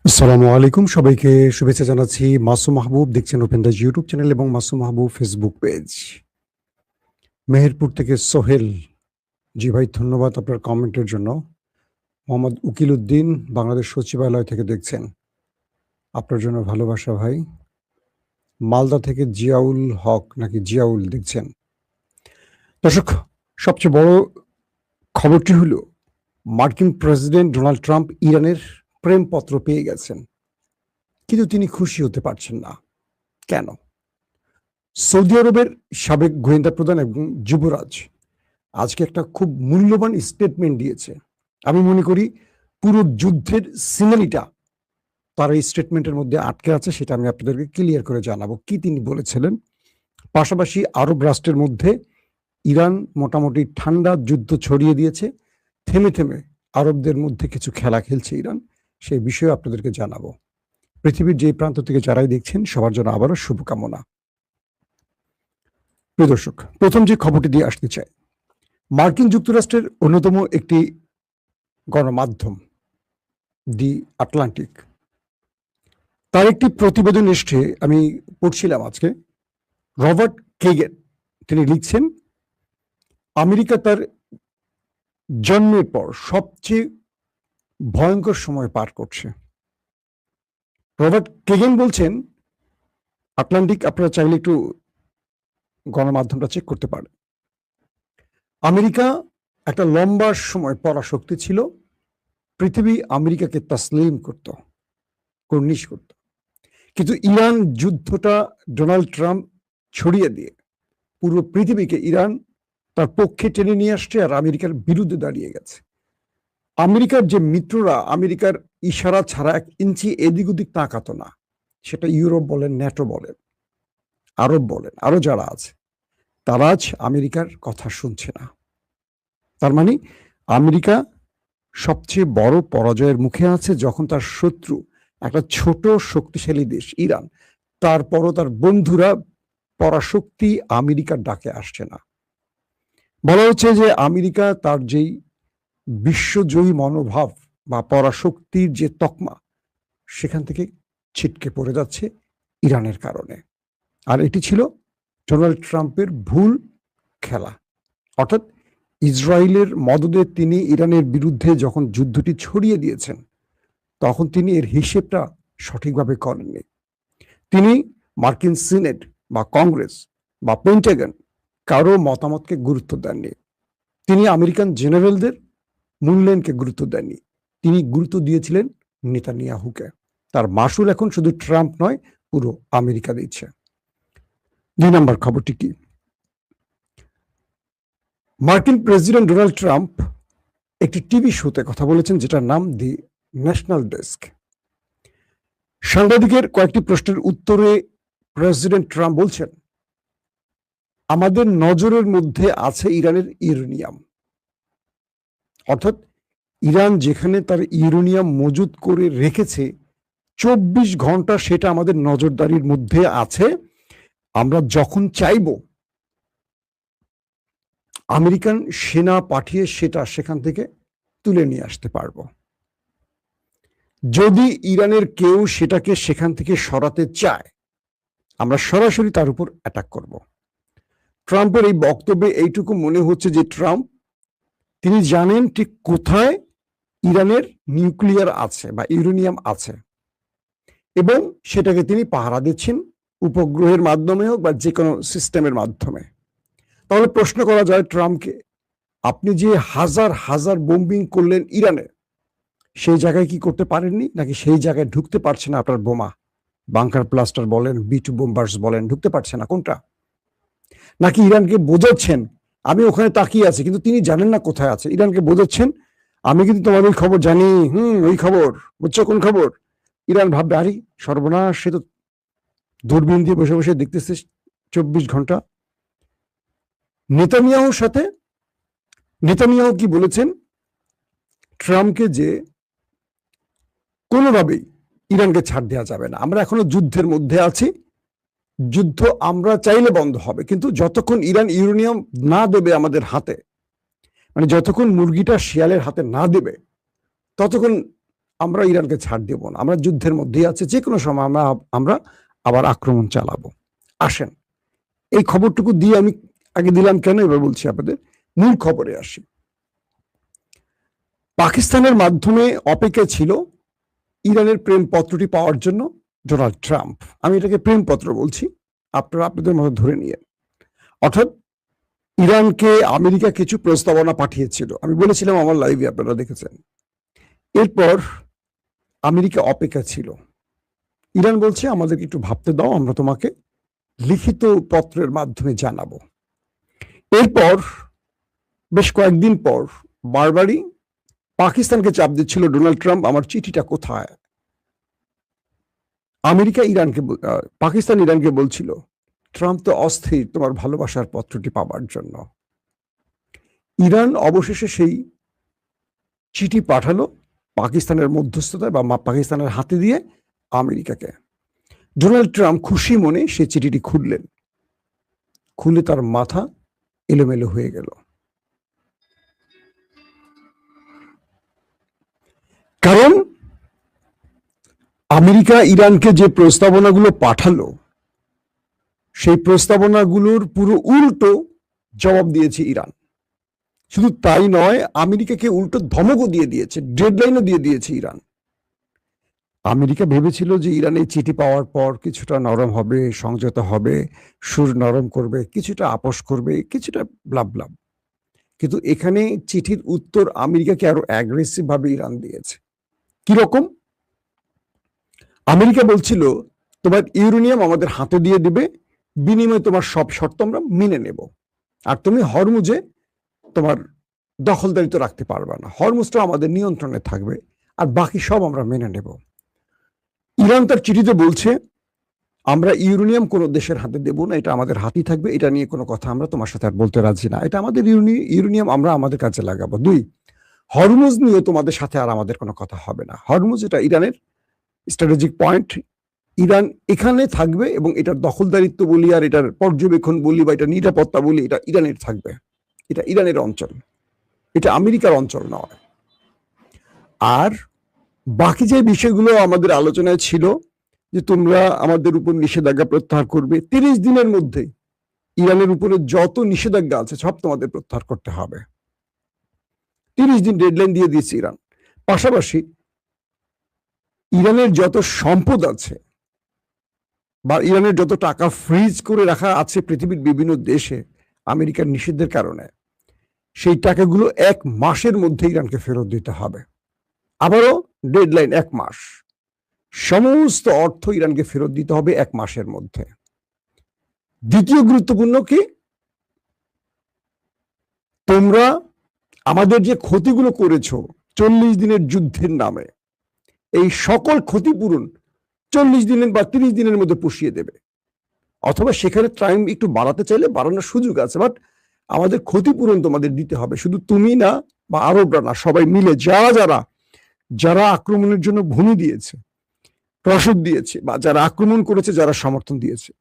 আসসালামু আলাইকুম, সবাইকে শুভেচ্ছা জানাচ্ছি। মাসুম মাহবুব দেখছেন ওপেন দ্য ইউটিউব চ্যানেল এবং মাসুম মাহবুব ফেসবুক পেজ। মেহেরপুর থেকে সোহেল, জি ভাই ধন্যবাদ আপনার কমেন্টের জন্য। মোহাম্মদ উকিল উদ্দিন বাংলাদেশ সচিবালয় থেকে দেখছেন, আপনার জন্য ভালোবাসা ভাই। মালদা থেকে জিয়াউল হক নাকি জিয়াউল দেখছেন। দর্শক, সবচেয়ে বড় খবরটি হলো মার্কিন প্রেসিডেন্ট ডোনাল্ড ট্রাম্প ইরানের প্রেমপত্র পেয়ে গেছেন, কিন্তু তিনি খুশি হতে পারছেন না। কেন? সৌদি আরবের সাবেক গোয়েন্দা প্রধান এবং যুবরাজ আজকে একটা খুব মূল্যবান স্টেটমেন্ট দিয়েছে। আমি মনে করি পুরো যুদ্ধের সিনারিটা তার এই স্টেটমেন্টের মধ্যে আটকে আছে, সেটা আমি আপনাদেরকে ক্লিয়ার করে জানাবো কি তিনি বলেছিলেন। পাশাপাশি আরব রাষ্ট্রের মধ্যে ইরান মোটামুটি ঠান্ডা যুদ্ধ ছড়িয়ে দিয়েছে, থেমে থেমে আরবদের মধ্যে কিছু খেলা খেলছে ইরান, সেই বিষয়ে আপনাদেরকে জানাবো। পৃথিবীর যে প্রান্ত থেকে যারাই দেখছেন সবার জন্য আবারও শুভকামনা। প্রিয় দর্শক, প্রথম যে খবরটি দিয়ে আসতে চাই, মার্কিন যুক্তরাষ্ট্রের অন্যতম একটি গণমাধ্যম দি আটলান্টিক, তার একটি প্রতিবেদন এসছে, আমি পড়ছিলাম আজকে। রবার্ট কেগেন তিনি লিখছেন, আমেরিকা তার জন্মের পর সবচেয়ে ভয়ঙ্কর সময় পার করছে। রবার্ট কেগেন বলছেন, আটলান্টিক আপনারা চাইলে একটু গণমাধ্যমটা চেক করতে পারেন। আমেরিকা একটা লম্বা সময় পরাশক্তি ছিল, পৃথিবী আমেরিকাকে তাসলিম করত, কর্নিশ করত, কিন্তু ইরান যুদ্ধটা ডোনাল্ড ট্রাম্প ছড়িয়ে দিয়ে পুরো পৃথিবীকে ইরান তার পক্ষে টেনে নিয়ে আসছে আর আমেরিকার বিরুদ্ধে দাঁড়িয়ে গেছে। আমেরিকার যে মিত্ররা আমেরিকার ইশারা ছাড়া 1 ইঞ্চি এদিক ওদিক তাকাতো না, সেটা ইউরোপ বলেন, ন্যাটো বলেন, আরব বলেন, আরো যারা আছে, তারা আজ আমেরিকার কথা শুনছে না। তার মানে আমেরিকা সবচেয়ে বড় পরাজয়ের মুখে আছে, যখন তার শত্রু একটা ছোট শক্তিশালী দেশ ইরান, তারপরও তার বন্ধুরা পরাশক্তি আমেরিকার ডাকে আসছে না। বলা হচ্ছে যে আমেরিকা তার যেই বিশ্বজয়ী মনোভাব বা পরাশক্তির যে তকমা, সেখান থেকে ছিটকে পড়ে যাচ্ছে ইরানের কারণে। আর এটি ছিল ডোনাল্ড ট্রাম্পের ভুল খেলা। অর্থাৎ ইসরায়েলের মদদে তিনি ইরানের বিরুদ্ধে যখন যুদ্ধটি ছড়িয়ে দিয়েছেন, তখন তিনি এর হিসেবটা সঠিকভাবে করেননি। তিনি মার্কিন সিনেট বা কংগ্রেস বা পেন্টাগন কারো মতামতকে গুরুত্ব দেননি। তিনি আমেরিকান জেনারেলদের মূল্যায়নকে গুরুত্ব দেননি। তিনি গুরুত্ব দিয়েছিলেন নেতানিয়াহুকে। তার মাসুল এখন শুধু ট্রাম্প নয়, পুরো আমেরিকা দিচ্ছে। 2 নম্বর খবরটি কি? মার্কিন প্রেসিডেন্ট ডোনাল্ড ট্রাম্প একটি টিভি শোতে কথা বলেছেন, যেটার নাম দি ন্যাশনাল ডেস্ক। সাংবাদিকের কয়েকটি প্রশ্নের উত্তরে প্রেসিডেন্ট ট্রাম্প বলছেন, আমাদের নজরের মধ্যে আছে ইরানের ইউরেনিয়াম। অর্থাৎ ইরান যেখানে তার ইউরেনিয়াম মজুদ করে রেখেছে 24 ঘন্টা, সেটা আমাদের নজরদারির মধ্যে আছে। আমরা যখন চাইব আমেরিকান সেনা পাঠিয়ে সেটা সেখান থেকে তুলে নিয়ে আসতে পারব। যদি ইরানের কেউ সেটাকে সেখান থেকে সরাতে চায়, আমরা সরাসরি তার উপর অ্যাটাক করব। ট্রাম্পের এই বক্তব্যে এইটুকু মনে হচ্ছে যে ট্রাম্প তিনি জানেন ঠিক কোথায় ইরানের নিউক্লিয়ার আছে বা ইউরেনিয়াম আছে, এবং সেটাকে তিনি পাহারা দিচ্ছেন, উপগ্রহের মাধ্যমে হোক বা যে কোনো সিস্টেমের মাধ্যমে। তাহলে প্রশ্ন করা যায় ট্রাম্পকে, আপনি যে হাজার হাজার বোম্বিং করলেন ইরানে, সেই জায়গায় কি করতে পারেননি, নাকি সেই জায়গায় ঢুকতে পারছে না আপনার বোমা, বাংকার ব্লাস্টার বলেন, B2 বোম্বার্স বলেন, ঢুকতে পারছে না? কোনটা? নাকি ইরানকে বোঝাচ্ছেন আমি ওখানে তাকিয়ে আছি, কিন্তু তিনি জানেন না কোথায় আছে? ইরানকে বোঝাচ্ছেন আমি কিন্তু তোমার ওই খবর জানি, ওই খবর, বুঝছো কোন খবর? ইরান ভাববে আরে সর্বনাশ, সে তো দূরবীন দিয়ে বসে বসে দেখতেছে 24 ঘন্টা। নেতানিয়াহু কি বলেছেন ট্রাম্পকে, যে কোনোভাবেই ইরানকে ছাড় দেওয়া যাবে না, আমরা এখনো যুদ্ধের মধ্যে আছি, যুদ্ধ আমরা চাইলে বন্ধ হবে, কিন্তু যতক্ষণ ইরান ইউরেনিয়াম না দেবে আমাদের হাতে, মানে যতক্ষণ মুরগিটা শিয়ালের হাতে না দেবে, ততক্ষণ আমরা ইরানকে ছাড় দেব না, আমরা যুদ্ধের মধ্যেই আছে, যে কোনো সময় আমরা আবার আক্রমণ চালাবো। আসেন এই খবরটুকু দিয়ে আমি আগে দিলাম কেন, এবার বলছি আপনাদের মূল খবরে আসি। পাকিস্তানের মাধ্যমে অপেক্ষা ছিল ইরানের প্রেমপত্রটি পাওয়ার জন্য ডোনাল্ড ট্রাম্প। আমি এটাকে প্রেমপত্র বলছি, আপনারা আপনাদের মতো ধরে নিয়ে। অর্থাৎ ইরানকে আমেরিকা কিছু প্রস্তাবনা পাঠিয়েছিল, আমি বলেছিলাম আমার লাইভে, আপনারা দেখেছেন। এরপর আমেরিকা অপেক্ষা ছিল, ইরান বলছে আমাদেরকে একটু ভাবতে দাও, আমরা তোমাকে লিখিত পত্রের মাধ্যমে জানাবো। এরপর বেশ কয়েকদিন পর বারবারই পাকিস্তানকে চাপ দিচ্ছিল ডোনাল্ড ট্রাম্প, আমার চিঠিটা কোথায়। পাকিস্তান ইরানকে বলছিল ট্রাম্প তো অস্থির তোমার ভালোবাসার পত্রটি পাবার জন্য। ইরান অবশেষে সেই চিঠি পাঠালো পাকিস্তানের মধ্যস্থতায় বা পাকিস্তানের হাতে দিয়ে আমেরিকাকে। ডোনাল্ড ট্রাম্প খুশি মনে সেই চিঠিটি খুললেন, খুলে তার মাথা এলোমেলো হয়ে গেল। কারণ আমেরিকা ইরানকে যে প্রস্তাবনাগুলো পাঠালো সেই প্রস্তাবনাগুলোর পুরো উল্টো জবাব দিয়েছে ইরান। শুধু তাই নয়, আমেরিকাকে উল্টো ধমকও দিয়ে দিয়েছে, ডেডলাইনও দিয়ে দিয়েছে ইরান। আমেরিকা ভেবেছিল যে ইরান এই চিঠি পাওয়ার পর কিছুটা নরম হবে, সংযত হবে, সুর নরম করবে, কিছুটা আপোষ করবে, কিছুটা ব্লাব ব্লাব। কিন্তু এখানে চিঠির উত্তর আমেরিকাকে আরো অ্যাগ্রেসিভ ভাবে ইরান দিয়েছে। কিরকম? আমেরিকা বলছিল তোমার ইউরেনিয়াম আমাদের হাতে দিয়ে দিবে, বিনিময়ে তোমার সব শর্ত আমরা মেনে নেব, আর তুমি হরমুজে তোমার দখলদারিত্ব রাখতে পারবে না, হরমুজটা আমাদের নিয়ন্ত্রণে থাকবে, আর বাকি সব আমরা মেনে নেব। ইরান তার চিঠিতে বলছে আমরা ইউরেনিয়াম কোনো দেশের হাতে দেব না, এটা আমাদের হাতেই থাকবে, এটা নিয়ে কোনো কথা আমরা তোমার সাথে আর বলতে রাজি না, এটা আমাদের ইউরেনিয়াম আমরা আমাদের কাজে লাগাবো। 2, হরমুজ নিয়ে তোমাদের সাথে আর আমাদের কোনো কথা হবে না। হরমুজ এটা ইরানের স্ট্র্যাটেজিক পয়েন্ট, ইরান এখানে থাকবে এবং এটার দখলদারিত্ব বলি আর এটার পর্যবেক্ষণ বলি বা এটা নিরাপত্তা বলি, এটা ইরানের থাকবে, এটা ইরানের অঞ্চল, এটা আমেরিকার অঞ্চল নয়। আর বাকি যে বিষয়গুলো আমাদের আলোচনায় ছিল যে তোমরা আমাদের উপর নিষেধাজ্ঞা প্রত্যাহার করবে, 30 দিনের মধ্যে ইরানের উপরে যত নিষেধাজ্ঞা আছে সব তোমাদের প্রত্যাহার করতে হবে। 30 দিন ডেডলাইন দিয়ে দিয়েছে ইরান। পাশাপাশি ইরানের যত সম্পদ আছে বা ইরানের যত টাকা ফ্রিজ করে রাখা আছে পৃথিবীর বিভিন্ন দেশে আমেরিকার নিষেধের কারণে, সেই টাকাগুলো 1 মাসের মধ্যে ইরানকে ফেরত দিতে হবে। আবারও ডেডলাইন 1 মাস, সমস্ত অর্থ ইরানকে ফেরত দিতে হবে 1 মাসের মধ্যে। দ্বিতীয় গুরুত্বপূর্ণ কি, তোমরা আমাদের যে ক্ষতিগুলো করেছো 40 দিনের যুদ্ধের নামে, এই সকল ক্ষতিপূরণ 40 দিনের বা 30 দিনের মধ্যে পুষিয়ে দেবে, অথবা সেখানে টাইম একটু বাড়াতে চাইলে বাড়ানোর সুযোগ আছে, বাট আমাদের ক্ষতিপূরণ তোমাদের দিতে হবে। শুধু তুমি না বা আরবরা না, সবাই মিলে যারা আক্রমণের জন্য ভূমি দিয়েছে, রসদ দিয়েছে, বা যারা আক্রমণ করেছে, যারা সমর্থন দিয়েছে,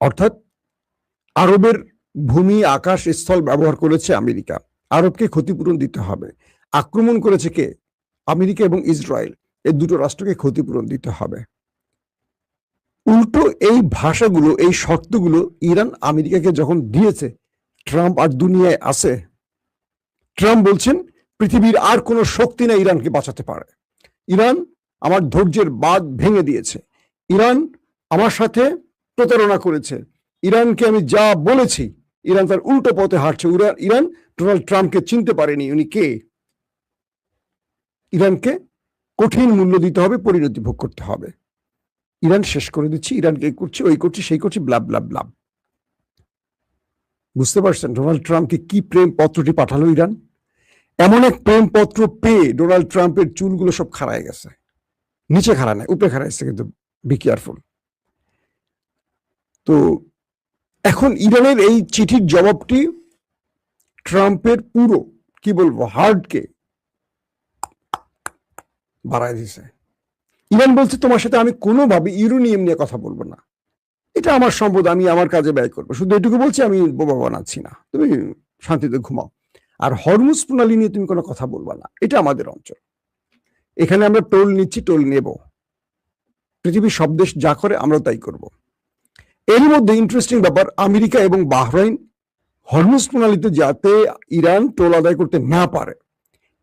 অর্থাৎ আরবের ভূমি, আকাশ, স্থল ব্যবহার করেছে আমেরিকা, আরবকে ক্ষতিপূরণ দিতে হবে। আক্রমণ করেছে কে? আমেরিকা এবং ইসরায়েল, এই দুটো রাষ্ট্রকে ক্ষতিপূরণ দিতে হবে। উল্টো এই ভাষাগুলো, এই শর্তগুলো ইরান আমেরিকাকে যখন দিয়েছে, ট্রাম্প আর দুনিয়ায় আছে, ট্রাম্প বলছেন পৃথিবীর আর কোনো শক্তি না ইরানকে বাঁচাতে পারে। ইরান আমার ধৈর্যের বাঁধ ভেঙে দিয়েছে, ইরান আমার সাথে প্রতারণা করেছে, ইরানকে আমি যা বলেছি ইরান তার উল্টো পথে হাঁটছে। ইরান ডোনাল্ড ট্রাম্পকে চিনতে পারেনি, উনি কে। ইরানকে কঠিন মূল্য দিতে হবে, পরিণতি ভোগ করতে হবে। ইরান শেষ করে দিচ্ছি, ইরানকে এই করছি, ওই করছি, সেই করছি, ব্লাব ব্লাব ব্লাব। বুঝতে পারছেন ডোনাল্ড ট্রাম্পকে কি প্রেম পত্রটি পাঠালো ইরান? এমন এক প্রেম পত্র পেয়ে ডোনাল্ড ট্রাম্পের চুলগুলো সব খাড়ায় গেছে, নিচে খাড়া নাই, উপরে খাড়াইছে, কিন্তু বি কেয়ারফুল। তো এখন ইরানের এই চিঠির জবাবটি ট্রাম্পের পুরো কি বলবো হার্টকে বাড়ায় দিছে। ইরান বলছে তোমার সাথে আমি কোনোভাবে ইউরেনিয়াম নিয়ে কথা বলবো না, এটা আমার সম্পদ, আমি আমার কাজে ব্যয় করবো, শুধু এটুকু বলছি, আমি বোমা বানাচ্ছি না, তুমি শান্তিতে ঘুমাও। আর হরমুজ প্রণালী নিয়ে তুমি কোনো কথা বলবা না, এটা আমাদের অঞ্চল। এখানে আমরা টোল নিচ্ছি, টোল নেব। পৃথিবীর সব দেশ যা করে আমরা তাই করব। এর মধ্যে ইন্টারেস্টিং ব্যাপার, আমেরিকা এবং বাহরাইন হরমুজ প্রণালীতে যাতে ইরান টোল আদায় করতে না পারে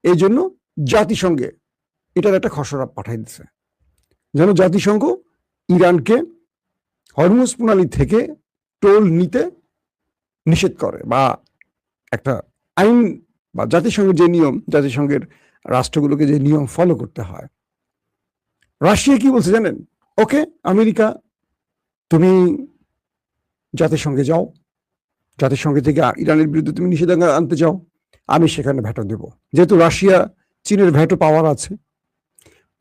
এই জন্য জাতিসংঘে এটার একটা খসড়া পাঠাই দিচ্ছে, যেন জাতিসংঘ ইরানকে হরমুজ প্রণালী থেকে টোল নিতে নিষেধ করে, বা একটা আইন বা জাতিসংঘের যে নিয়ম, জাতিসংঘের রাষ্ট্রগুলোকে যে নিয়ম ফলো করতে হয়। রাশিয়া কি বলছে জানেন? ওকে আমেরিকা, তুমি জাতিসংঘে যাও, জাতিসংঘ থেকে ইরানের বিরুদ্ধে তুমি নিষেধাজ্ঞা আনতে চাও, আমি সেখানে ভেটো দেব। যেহেতু রাশিয়া চীনের ভেটো পাওয়ার আছে।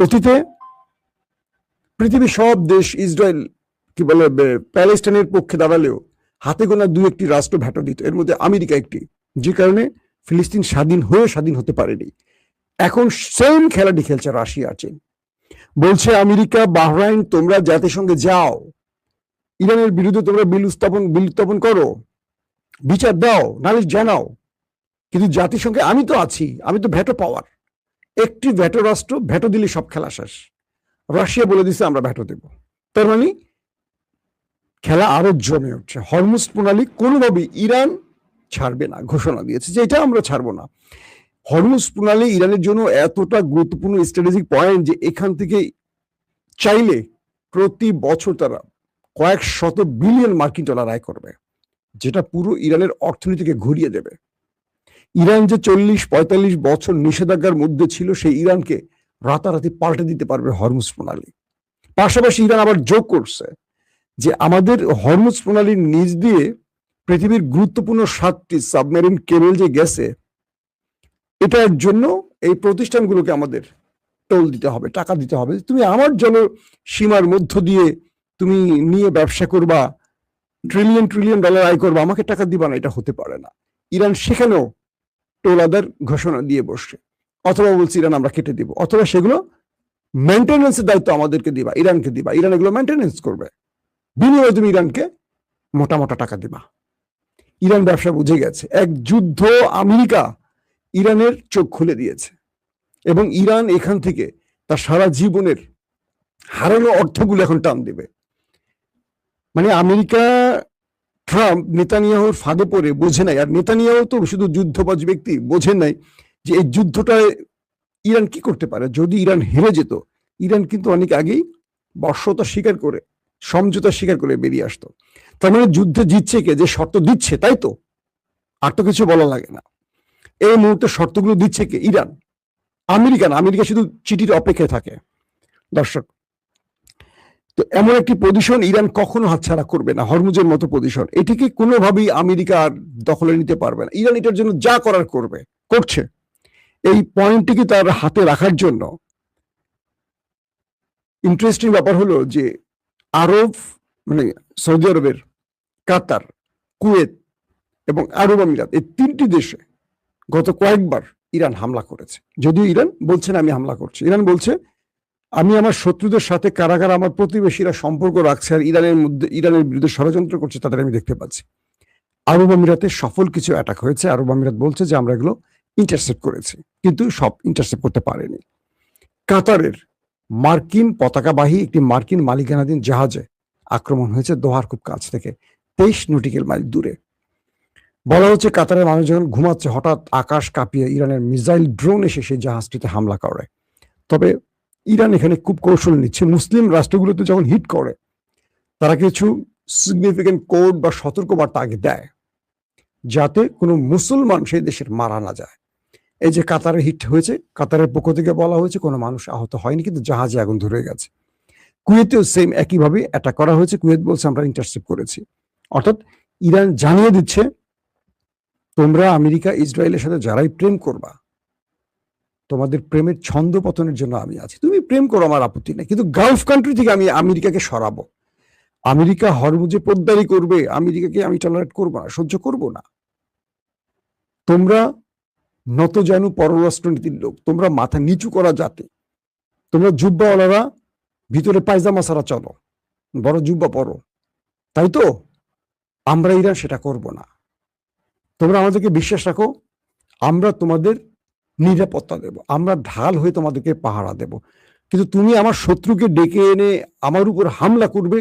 অতীতে পৃথিবীর সব দেশ ইসরায়েল কি বলে প্যালেস্টাইনের পক্ষে দাঁড়ালেও হাতে গোনা দু একটি রাষ্ট্র ভেটো দিত, এর মধ্যে আমেরিকা একটি, যে কারণে ফিলিস্তিন স্বাধীন হতে পারেনি। এখন সেম খেলাটি খেলছে রাশিয়া চীন। বলছে আমেরিকা, বাহরাইন, তোমরা জাতিসংঘে যাও, ইরানের বিরুদ্ধে তোমরা বিল উত্থাপন করো, বিচার দাও, নালিশ জানাও, কিন্তু জাতিসংঘে আমি তো আছি, আমি তো ভেটো পাওয়ার। একটি ভেটো রাষ্ট্র ভেটো দিলে সব খেলা শেষ। রাশিয়া বলে দিচ্ছে আমরা ভেটো দেব। তার মানে খেলা আরো জমে উঠছে। হরমুজ প্রণালী কোনোভাবেই ইরান ছাড়বে না, ঘোষণা দিয়েছে যে এটা আমরা ছাড়বো না। হরমুজ প্রণালী ইরানের জন্য এতটা গুরুত্বপূর্ণ স্ট্র্যাটেজিক পয়েন্ট যে এখান থেকে চাইলে প্রতি বছর তারা কয়েক শত বিলিয়ন মার্কিন ডলার আয় করবে, যেটা পুরো ইরানের অর্থনীতিকে ঘুরিয়ে দেবে। ইরান যে 40-45 বছর নিষেধাজ্ঞার মধ্যে ছিল, সেই ইরানকে রাতারাতি পাল্টে দিতে পারবে হরমুজ প্রণালী। পাশাপাশি ইরান আবার যোগ করছে যে আমাদের হরমুজ প্রণালীর নিচ দিয়ে পৃথিবীর গুরুত্বপূর্ণ 7টি সাবমেরিন কেবল যে গেছে, এটার জন্য এই প্রতিষ্ঠানগুলোকে আমাদের টোল দিতে হবে, টাকা দিতে হবে। তুমি আমার জল সীমার মধ্য দিয়ে তুমি নিয়ে ব্যবসা করবা, ট্রিলিয়ন ডলার আয় করবা, আমাকে টাকা দিবা না, এটা হতে পারে না। ইরান সেখানেও টোল আদার ঘোষণা দিয়ে বসছে। অথবা বলছে ইরান আমরা কেটে দিব, অথবা সেগুলো মেনটেন্যান্সের দায়িত্ব আমাদেরকে দিবা, ইরানকে দিবা, ইরান এগুলো মেনটেন্যান্স করবে, বিনিময়ে তুমি ইরানকে মোটা মোটা টাকা দিবা। ইরান ব্যবসা বুঝে গেছে। এক যুদ্ধ আমেরিকা ইরানের চোখ খুলে দিয়েছে, এবং ইরান এখান থেকে তার সারা জীবনের হারানো অর্থগুলো এখন টান দেবে। মানে আমেরিকা, ট্রাম্প নেতানিয়াহুর ফাঁদে পড়ে বোঝে নাই, আর নেতানিয়াহু তো শুধু যুদ্ধবাজ ব্যক্তি, বোঝে নাই যে এই যুদ্ধটায় ইরান কি করতে পারে। যদি ইরান হেরে যেত, ইরান কিন্তু অনেক আগেই বর্ষতা স্বীকার করে, সমঝোতা স্বীকার করে বেরিয়ে আসতো। তার মানে যুদ্ধে জিতছে কে? যে শর্ত দিচ্ছে, তাই তো, আর তো কিছু বলা লাগে না। এই মুহূর্তে শর্তগুলো দিচ্ছে কে? ইরান। আমেরিকা শুধু চিঠির অপেক্ষায় থাকে। দর্শক, তো এমন একটি পজিশন ইরান কখনো হাতছাড়া করবে না, হরমুজের মতো পজিশন। এটিকে কোনোভাবেই আমেরিকা আর দখলে নিতে পারবে না। ইরান এটার জন্য যা করার করছে। এই পয়েন্টটিকে তার হাতে রাখার জন্য ইন্টারেস্টিং ব্যাপার হলো যে আরব, মানে সৌদি আরবের, কাতার, কুয়েত এবং আরব আমিরাত, এই 3টি দেশে গত কয়েকবার ইরান হামলা করেছে। যদিও ইরান বলছে না আমি হামলা করছি, ইরান বলছে আমি আমার শত্রুদের সাথে কারা আমার প্রতিবেশীরা সম্পর্ক রাখছে আর ইরানের বিরুদ্ধে ষড়যন্ত্র করছে তাদের আমি দেখতে পাচ্ছি। আরব আমিরাতে সফল কিছু অ্যাটাক হয়েছে। আরব আমিরাত বলছে যে আমরা এগুলো ইন্টারসেপ্ট করেছি, কিন্তু সব ইন্টারসেপ্ট করতে পারেনি। কাতারের মার্কিন পতাকাবাহী একটি মার্কিন মালিকানাধীন জাহাজে আক্রমণ হয়েছে দোহার খুব কাছ থেকে, 23 নটিক্যাল মাইল দূরে। বলা হচ্ছে কাতারের মানুষ যখন ঘুমাচ্ছে, হঠাৎ আকাশ কাঁপিয়ে ইরানের মিসাইল ড্রোন এসে সেই জাহাজটিতে হামলা করে। তবে ইরান এখানে খুব কৌশল নিচ্ছে। মুসলিম রাষ্ট্রগুলোতে যখন হিট করে, তারা কিছু সিগনিফিকেন্ট কোড বা সতর্কবার্তা আগে দেয়, যাতে কোনো মুসলমান সেই দেশের মারা না যায়। এই যে কাতারে হিট হয়েছে, কাতারের পক্ষ থেকে বলা হয়েছে কোনো মানুষ আহত হয়নি, কিন্তু জাহাজে আগুন ধরে গেছে। কুয়েতেও সেম একইভাবে অ্যাটাক করা হয়েছে। কুয়েত বলছে আমরা ইন্টারসেপ্ট করেছি। অর্থাৎ ইরান জানিয়ে দিচ্ছে তোমরা আমেরিকা ইসরায়েলের সাথে যারাই প্রেম করবা, তোমাদের প্রেমের ছন্দ পতনের জন্য আমি আছি। তুমি প্রেম করো, আমার আপত্তি নেই, কিন্তু গালফ কান্ট্রি থেকে আমি আমেরিকাকে সরাবো। আমেরিকা হরমুজে পোদ্দারি করবে, আমেরিকাকে আমি টলারেট করবো না, সহ্য করব না। তোমরা নতজানু পররাষ্ট্রনীতির লোক, তোমরা মাথা নিচু করা জাতি, তোমরা জুব্বাওয়ালারা ভিতরে পায়জামা ছাড়া চলো, বড় জুব্বা পরো, তাই তো? আমরা ইরান সেটা করব না। তোমরা আমাদেরকে বিশ্বাস রাখো, আমরা তোমাদের নিরাপত্তা দেব, আমরা ঢাল হয়ে তোমাদেরকে পাহারা দেব, কিন্তু তুমি আমার শত্রুকে ডেকে এনে আমার উপর হামলা করবে,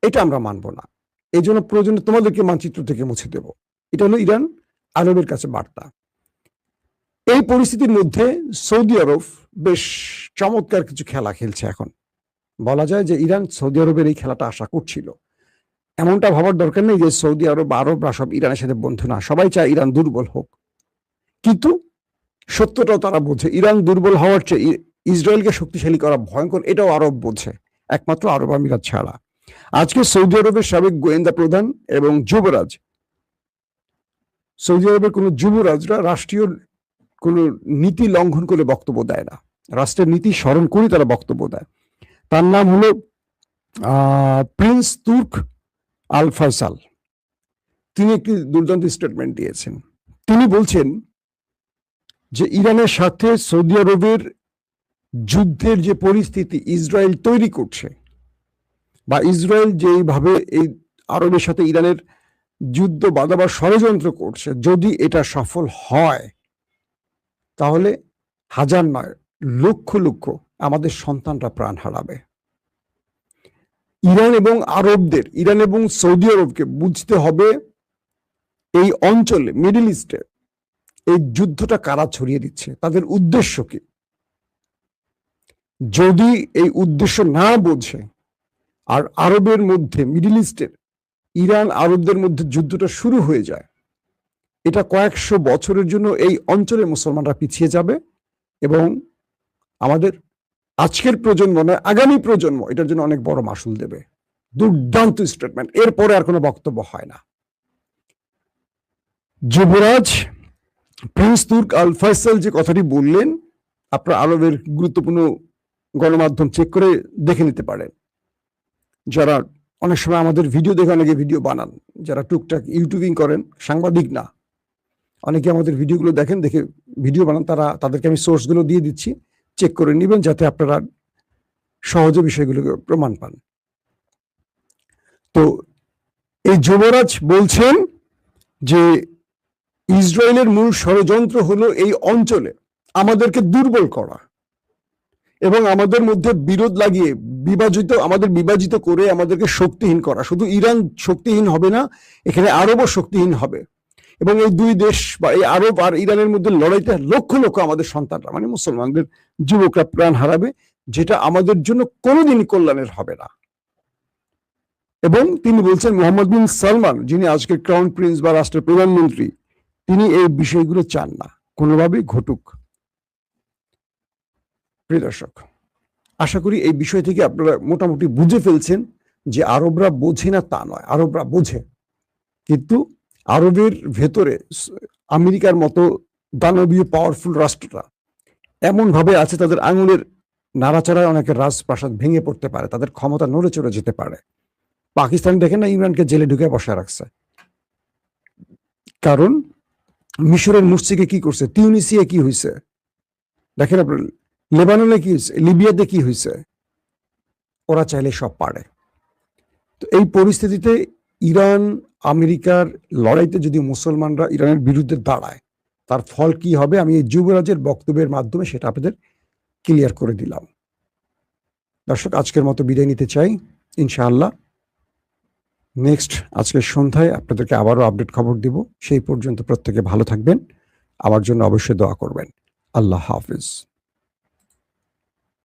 এটা আমরা মানব না। এই জন্য প্রয়োজনে তোমাদেরকে মানচিত্র থেকে মুছে দেব। এটা হলো ইরান আরবের কাছে বার্তা। এই পরিস্থিতির মধ্যে সৌদি আরব বেশ চমৎকার কিছু খেলা খেলছে। এখন বলা যায় যে ইরান সৌদি আরবের এই খেলাটা আশা করছিল। এমনটা ভাবার দরকার নেই যে সৌদি আরব আরবরা সব ইরানের সাথে বন্ধু না, সবাই চায় ইরান দুর্বল হোক, কিন্তু সত্যটাও তারা বোঝে ইরান দুর্বল হওয়ার চেয়ে ইসরায়েলকে শক্তিশালী করা ভয়ঙ্কর, এটাও আরব বোঝে, একমাত্র আরব আমিরাত ছাড়া। আজকে সৌদি আরবের সাবেক গোয়েন্দা প্রধান এবং যুবরাজ, সৌদি আরবের কোন যুবরাজরা রাষ্ট্রীয় কোন নীতি লঙ্ঘন করে বক্তব্য দেয় না, রাষ্ট্রের নীতি স্মরণ করে তারা বক্তব্য দেয়। তার নাম হলো প্রিন্স তুর্ক আল ফয়সাল। তিনি একটি দুর্দান্ত স্টেটমেন্ট দিয়েছেন। তিনি বলছেন যে ইরানের সাথে সৌদি আরবের যুদ্ধের যে পরিস্থিতি ইসরায়েল তৈরি করছে, বা ইসরায়েল যেইভাবে এই আরবের সাথে ইরানের যুদ্ধ বাঁধাবার ষড়যন্ত্র করছে, যদি এটা সফল হয় তাহলে হাজার নয় লক্ষ লক্ষ আমাদের সন্তানরা প্রাণ হারাবে। ইরান এবং আরবদের, ইরান এবং সৌদি আরবকে বুঝতে হবে এই অঞ্চলে মিডল ইস্টে এই যুদ্ধটা কারা ছড়িয়ে দিচ্ছে, তাদের উদ্দেশ্য কি। যদি এই উদ্দেশ্য না বোঝে আর আরবের মধ্যে মিডল ইস্টের ইরান আরবদের মধ্যে যুদ্ধটা শুরু হয়ে যায়, এটা কয়েকশো বছরের জন্য এই অঞ্চলে মুসলমানরা পিছিয়ে যাবে এবং আমাদের আজকের প্রজন্ম নয় আগামী প্রজন্ম এটার জন্য অনেক বড় মাসুল দেবে। দুর্দান্ত স্টেটমেন্ট, এরপরে আর কোনো বক্তব্য হয় না। যুবরাজ প্রিন্স তুর্ক আল ফয়সাল যে কথাটি বললেন, আপনার আরবের গুরুত্বপূর্ণ গণমাধ্যম চেক করে দেখে নিতে পারেন। যারা অনেক সময় আমাদের ভিডিও দেখে অনেকে ভিডিও বানান, যারা টুকটাক ইউটিউবিং করেন, সাংবাদিক না, অনেকে আমাদের ভিডিওগুলো দেখেন, দেখে ভিডিও বানান, তাদেরকে আমি সোর্সগুলো দিয়ে দিচ্ছি, চেক করে নেবেন যাতে আপনারা সহজে বিষয়গুলোকে প্রমাণ পান। তো এই যুবরাজ বলছেন যে ইসরায়েলের মূল ষড়যন্ত্র হলো এই অঞ্চলে আমাদেরকে দুর্বল করা এবং আমাদের মধ্যে বিরোধ লাগিয়ে আমাদের বিভাজিত করে আমাদেরকে শক্তিহীন করা। শুধু ইরান শক্তিহীন হবে না, এখানে আরবও শক্তিহীন হবে এবং এই দুই দেশ বা এই আরব আর ইরানের মধ্যে লড়াইতে লক্ষ লক্ষ আমাদের সন্তানরা মানে মুসলমানদের যুবকরা প্রাণ হারাবে, যেটা আমাদের জন্য কোনোদিনই কল্যাণের হবে না। এবং তিনি বলছেন মোহাম্মদ বিন সালমান, যিনি আজকের ক্রাউন প্রিন্স বা রাষ্ট্রের প্রধানমন্ত্রী, তিনি এই বিষয়গুলো চান না কোনোভাবেই ঘটুক। প্রিয় দর্শক, আশা করি এই বিষয় থেকে আপনারা মোটামুটি বুঝে ফেলছেন যে আরবরা বোঝে না তা নয়, আরবরা বোঝে, কিন্তু আরবের ভেতরে আমেরিকার মতো দানবীয় পাওয়ারফুল রাষ্ট্রটা এমন ভাবে আছে, তাদের আঙুলের নাড়াচাড়ায় অনেকের রাজপ্রাসাদ ভেঙে পড়তে পারে, তাদের ক্ষমতা নড়ে চড়ে যেতে পারে। পাকিস্তান দেখেন না, ইমরানকে জেলে ঢুকে বসায় রাখছে, কারণ মিশরের মুর্সিকে কি করছে, তিউনিসিয়া কি হয়েছে দেখেন আপনার, লেবাননে কি হয়েছে, লিবিয়াতে কি হয়েছে, ওরা চাইলে সব পারে। তো এই পরিস্থিতিতে ইরান আমেরিকার লড়াইতে যদি মুসলমানরা ইরানের বিরুদ্ধে দাঁড়ায়, তার ফল কি হবে আমি এই যুবরাজের বক্তব্যের মাধ্যমে সেটা আপনাদের ক্লিয়ার করে দিলাম। দর্শক, আজকের মতো বিদায় নিতে চাই, ইনশাআল্লাহ নেক্সট আজকের সন্ধ্যায় আপনাদেরকে আবারও আপডেট খবর দিব। সেই পর্যন্ত প্রত্যেকে ভালো থাকবেন, আমার জন্য অবশ্যই দোয়া করবেন। আল্লাহ হাফিজ।